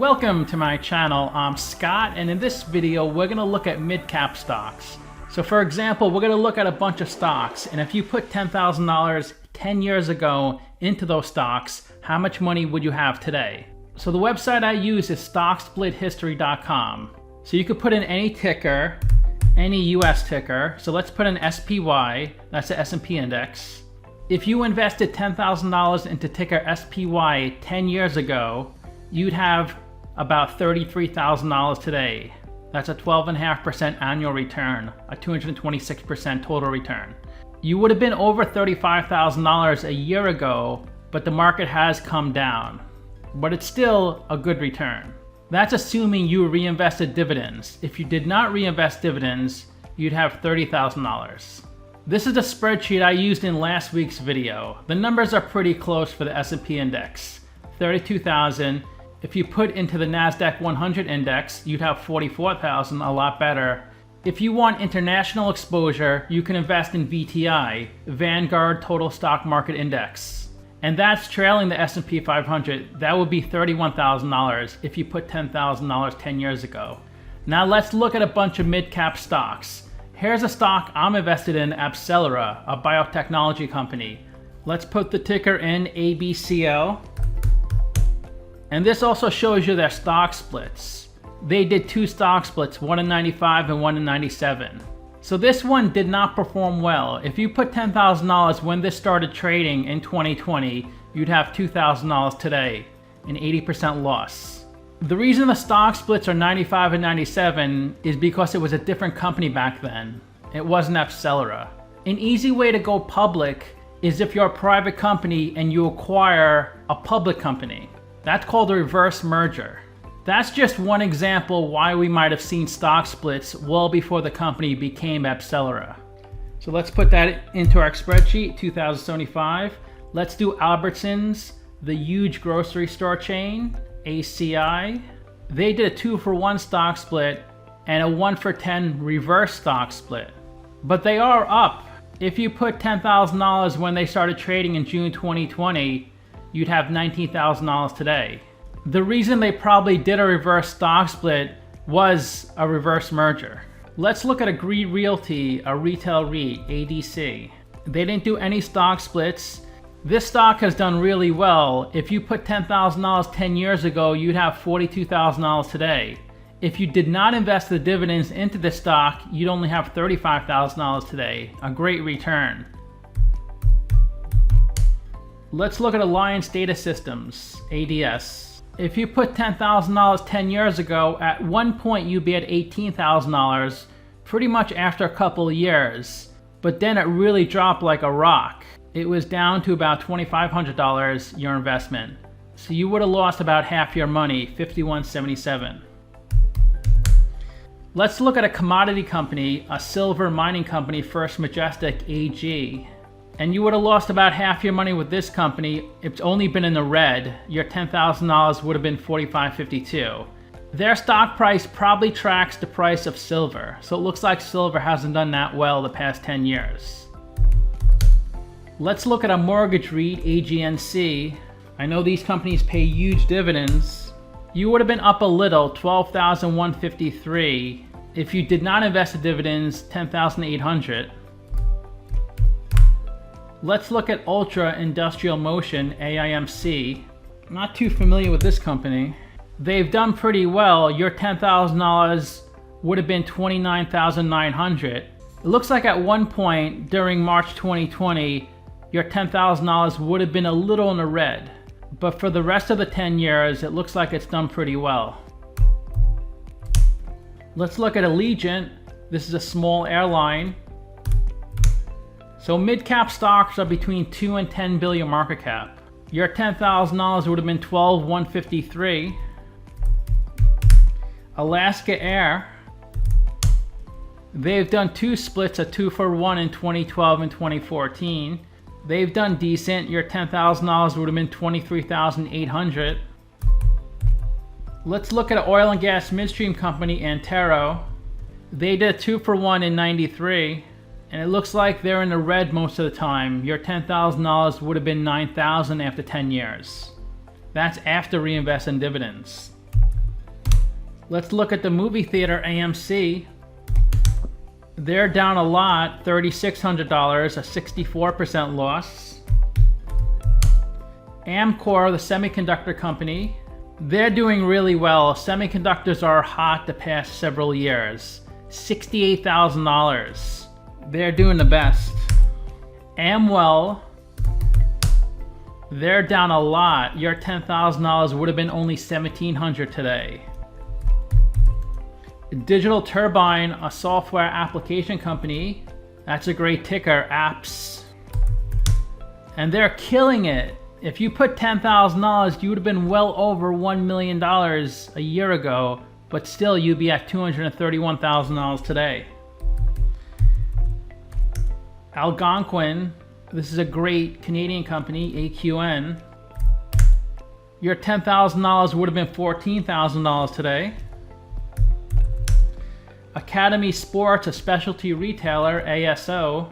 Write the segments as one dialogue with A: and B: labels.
A: Welcome to my channel. I'm Scott, and in this video we're going to look at mid-cap stocks. So for example, we're going to look at a bunch of stocks, and if you put $10,000 10 years ago into those stocks, how much money would you have today? So the website I use is stocksplithistory.com. So you could put in any ticker, any US ticker. So let's put in SPY, that's the S&P index. If you invested $10,000 into ticker SPY 10 years ago, you'd have about $33,000 today. That's a 12.5% annual return, a 226% total return. You would have been over $35,000 a year ago, but the market has come down. But it's still a good return. That's assuming you reinvested dividends. If you did not reinvest dividends, you'd have $30,000. This is the spreadsheet I used in last week's video. The numbers are pretty close for the S&P index, 32,000. If you put into the NASDAQ 100 index, you'd have 44,000, a lot better. If you want international exposure, you can invest in VTI, Vanguard Total Stock Market Index. And that's trailing the S&P 500. That would be $31,000 if you put $10,000 10 years ago. Now let's look at a bunch of mid-cap stocks. Here's a stock I'm invested in, AbCellera, a biotechnology company. Let's put the ticker in ABCL. And this also shows you their stock splits. They did two stock splits, one in 95 and one in 97. So this one did not perform well. If you put $10,000 when this started trading in 2020, you'd have $2,000 today, an 80% loss. The reason the stock splits are 95 and 97 is because it was a different company back then. It wasn't AbCellera. An easy way to go public is if you're a private company and you acquire a public company. That's called a reverse merger. That's just one example why we might have seen stock splits well before the company became AbCellera. So let's put that into our spreadsheet, 2075. Let's do Albertsons, the huge grocery store chain, ACI. They did a 2-for-1 stock split and a 1-for-10 reverse stock split. But they are up. If you put $10,000 when they started trading in June 2020, you'd have $19,000 today. The reason they probably did a reverse stock split was a reverse merger. Let's look at Agree Realty, a retail REIT, ADC. They didn't do any stock splits. This stock has done really well. If you put $10,000 10 years ago, you'd have $42,000 today. If you did not invest the dividends into this stock, you'd only have $35,000 today, a great return. Let's look at Alliance Data Systems, ADS. If you put $10,000 10 years ago, at one point you'd be at $18,000, pretty much after a couple of years. But then it really dropped like a rock. It was down to about $2,500, your investment. So you would have lost about half your money, $51.77. Let's look at a commodity company, a silver mining company, First Majestic AG. And you would have lost about half your money with this company. It's only been in the red. Your $10,000 would have been $45.52. Their stock price probably tracks the price of silver. So it looks like silver hasn't done that well the past 10 years. Let's look at a mortgage REIT, AGNC. I know these companies pay huge dividends. You would have been up a little, $12,153. If you did not invest the dividends, $10,800. Let's look at Ultra Industrial Motion, AIMC. Not too familiar with this company. They've done pretty well. Your $10,000 would have been $29,900. It looks like at one point during March 2020, your $10,000 would have been a little in the red. But for the rest of the 10 years, it looks like it's done pretty well. Let's look at Allegiant. This is a small airline. So mid-cap stocks are between 2 and 10 billion market cap. Your $10,000 would have been $12,153. Alaska Air. They've done two splits, a 2-for-1 in 2012 and 2014. They've done decent. Your $10,000 would have been $23,800. Let's look at an oil and gas midstream company, Antero. They did a 2-for-1 in 93. And it looks like they're in the red most of the time. Your $10,000 would have been $9,000 after 10 years. That's after reinvesting dividends. Let's look at the movie theater AMC. They're down a lot, $3,600, a 64% loss. Amcor, the semiconductor company, they're doing really well. Semiconductors are hot the past several years. $68,000. They're doing the best. Amwell, they're down a lot. Your $10,000 would have been only $1,700 today. Digital Turbine, a software application company, that's a great ticker, APPS. And they're killing it. If you put $10,000, you would have been well over $1 million a year ago, but still you'd be at $231,000 today. Algonquin, this is a great Canadian company, AQN. Your $10,000 would have been $14,000 today. Academy Sports, a specialty retailer, ASO.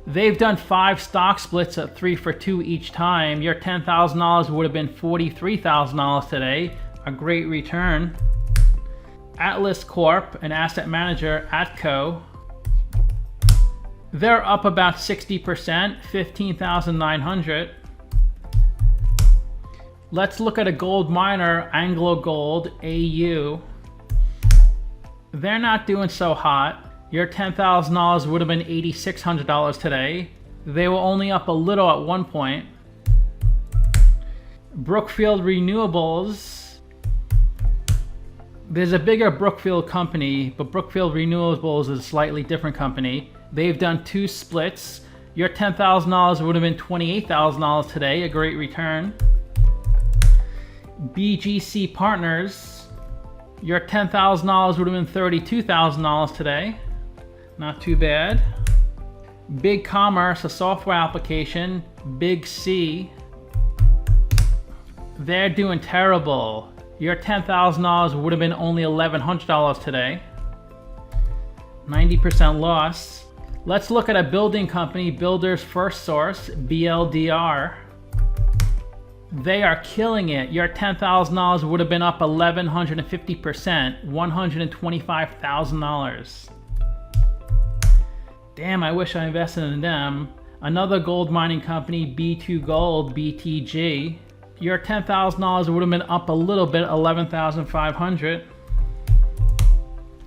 A: They've done 5 stock splits at 3 for 2 each time. Your $10,000 would have been $43,000 today. A great return. Atlas Corp, an asset manager, Atco. They're up about 60%, 15,900. Let's look at a gold miner, Anglo Gold, AU. They're not doing so hot. Your $10,000 would have been $8,600 today. They were only up a little at one point. Brookfield Renewables. There's a bigger Brookfield company, but Brookfield Renewables is a slightly different company. They've done 2 splits. Your $10,000 would have been $28,000 today, a great return. BGC Partners. Your $10,000 would have been $32,000 today. Not too bad. Big Commerce, a software application, Big C. They're doing terrible. Your $10,000 would have been only $1,100 today. 90% loss. Let's look at a building company, Builders First Source, BLDR. They are killing it. Your $10,000 would have been up 1,150%, $125,000. Damn, I wish I invested in them. Another gold mining company, B2 Gold, BTG. Your $10,000 would have been up a little bit, 11,500.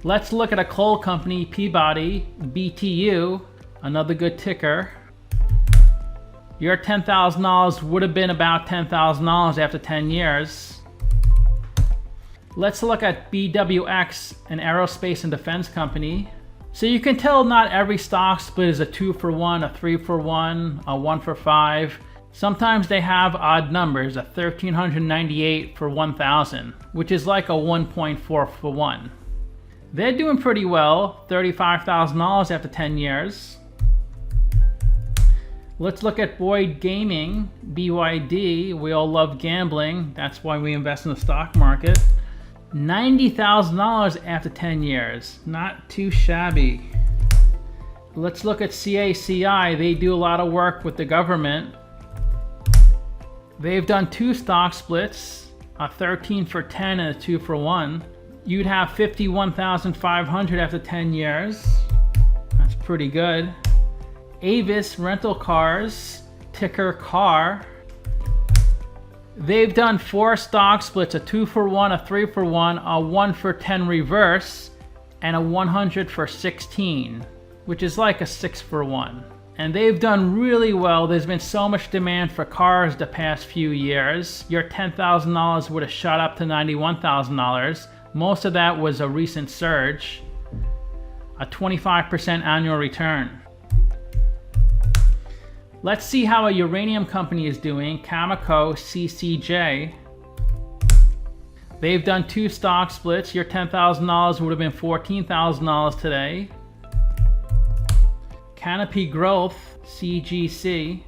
A: Let's look at a coal company, Peabody, BTU, another good ticker. Your $10,000 would have been about $10,000 after 10 years. Let's look at BWX, an aerospace and defense company. So you can tell not every stock split is a 2 for 1, a 3 for 1, a 1 for 5. Sometimes they have odd numbers, a 1,398 for 1,000, which is like a 1.4 for 1. They're doing pretty well, $35,000 after 10 years. Let's look at Boyd Gaming, BYD. We all love gambling. That's why we invest in the stock market. $90,000 after 10 years. Not too shabby. Let's look at CACI. They do a lot of work with the government. They've done 2 stock splits, a 13 for 10 and a 2 for 1. You'd have $51,500 after 10 years. That's pretty good. Avis Rental Cars, ticker CAR. They've done 4 stock splits, a 2 for 1, a 3 for 1, a 1 for 10 reverse, and a 100 for 16, which is like a 6 for 1. And they've done really well. There's been so much demand for cars the past few years. Your $10,000 would have shot up to $91,000. Most of that was a recent surge. A 25% annual return. Let's see how a uranium company is doing, Cameco CCJ. They've done 2 stock splits. Your $10,000 would have been $14,000 today. Canopy Growth, CGC.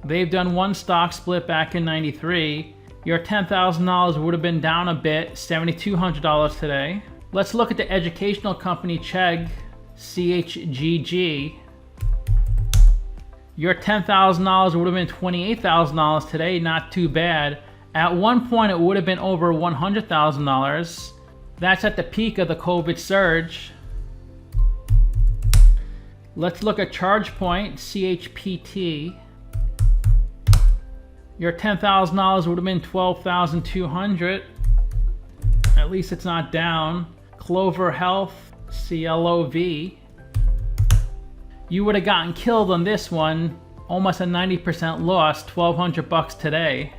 A: They've done 1 stock split back in '93. Your $10,000 would have been down a bit, $7,200 today. Let's look at the educational company Chegg, CHGG. Your $10,000 would have been $28,000 today, not too bad. At one point, it would have been over $100,000. That's at the peak of the COVID surge. Let's look at ChargePoint, CHPT. Your $10,000 would have been $12,200. At least it's not down. Clover Health, CLOV. You would have gotten killed on this one. Almost a 90% loss, $1,200 today.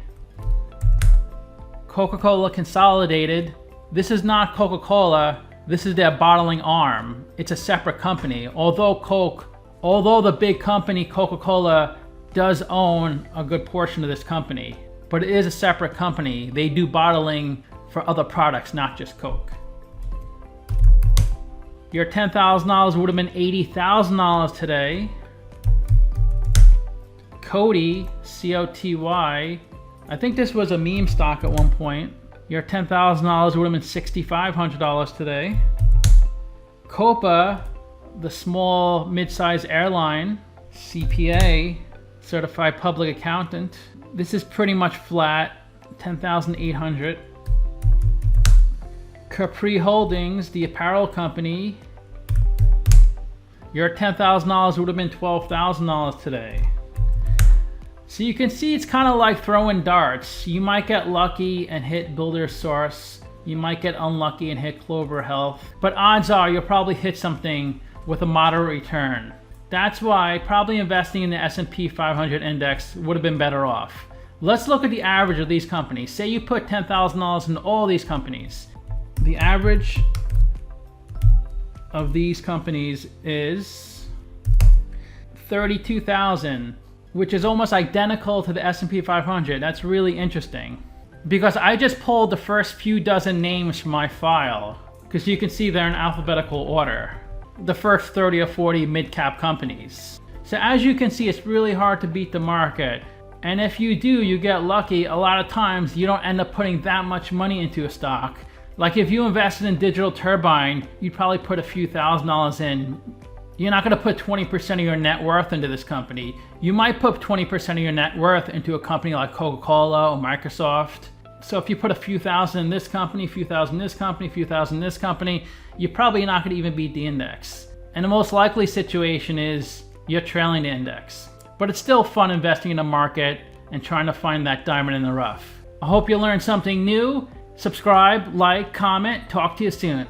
A: Coca-Cola Consolidated. This is not Coca-Cola. This is their bottling arm. It's a separate company. Although the big company Coca-Cola does own a good portion of this company, but it is a separate company. They do bottling for other products, not just Coke. Your $10,000 would have been $80,000 today. Coty, COTY. I think this was a meme stock at one point. Your $10,000 would have been $6,500 today. Copa, the small mid-size airline. CPA, Certified Public Accountant. This is pretty much flat, $10,800. Capri Holdings, the apparel company. Your $10,000 would have been $12,000 today. So you can see it's kind of like throwing darts. You might get lucky and hit Builder Source. You might get unlucky and hit Clover Health. But odds are you'll probably hit something with a moderate return. That's why probably investing in the S&P 500 index would have been better off. Let's look at the average of these companies. Say you put $10,000 in all these companies. The average of these companies is 32,000, which is almost identical to the S&P 500. That's really interesting because I just pulled the first few dozen names from my file because you can see they're in alphabetical order. The first 30 or 40 mid-cap companies. So as you can see, it's really hard to beat the market. And if you do, you get lucky. A lot of times you don't end up putting that much money into a stock. Like if you invested in Digital Turbine, you'd probably put a few $1,000s in. You're not going to put 20% of your net worth into this company. You might put 20% of your net worth into a company like Coca-Cola or Microsoft. So if you put a few thousand in this company, a few thousand in this company, a few thousand in this company, you're probably not going to even beat the index. And the most likely situation is you're trailing the index. But it's still fun investing in the market and trying to find that diamond in the rough. I hope you learned something new. Subscribe, like, comment. Talk to you soon.